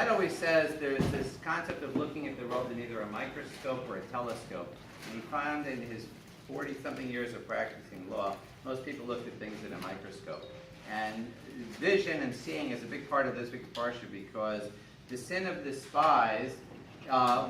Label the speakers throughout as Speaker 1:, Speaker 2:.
Speaker 1: That always says there's this concept of looking at the world in either a microscope or a telescope. And he found in his 40-something years of practicing law, most people looked at things in a microscope. And vision and seeing is a big part of this week's Parshat because the sin of the spies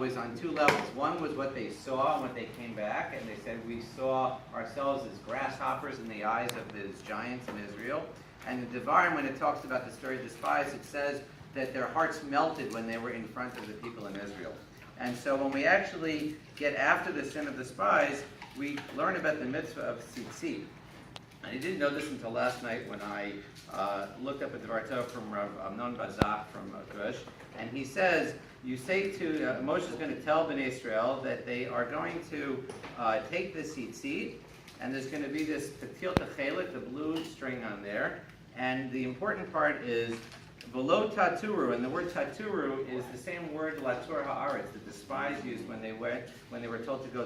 Speaker 1: was on two levels. One was what they saw when they came back, and they said, we saw ourselves as grasshoppers in the eyes of these giants in Israel. And the Dvar, when it talks about the story of the spies, it says that their hearts melted when they were in front of the people in Israel. And so when we actually get after the sin of the spies, we learn about the mitzvah of tzitzit. And I didn't know this until last night when I looked up a Dvar from Rav Amnon Bazak from Gush, and he says, you say to, Moshe is going to tell Bnei Israel that they are going to take the tzitzit, and there's going to be this patil techelet, the blue string on there, and the important part is Velo taturu, and the word taturu is the same word latur haaretz that the spies used when they were told to go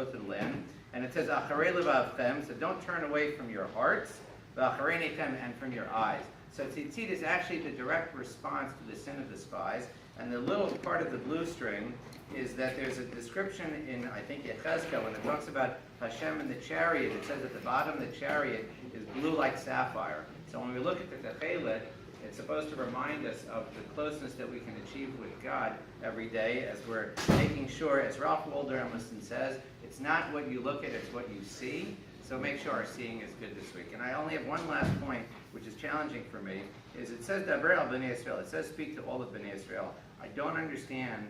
Speaker 1: to the land. And it says acharei levavchem, so don't turn away from your hearts, v'acharei nechem, and from your eyes. So tzitzit is actually the direct response to the sin of the spies. And the little part of the blue string is that there's a description in, I think, Yechezkel, when it talks about Hashem and the chariot. It says at the bottom the chariot is blue like sapphire. So when we look at the techelet, it's supposed to remind us of the closeness that we can achieve with God every day as we're making sure, as Ralph Waldo Emerson says, it's not what you look at, it's what you see. So make sure our seeing is good this week. And I only have one last point, which is challenging for me, is it says Daber al Bnei Israel. It says speak to all of Bnei Israel. I don't understand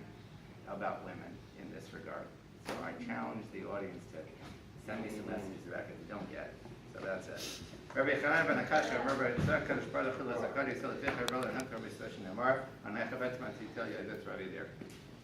Speaker 1: about women in this regard. So I challenge the audience to send me some messages back if you don't get it. So that's it. Rabbi Chanan ben Akasha, Rabbi Zakadosh Baruch Hu Zakari, Selatecha Rabbi Hanka Rabbi Session Amar, Anachavet Matzitel Yadet Rabbi there.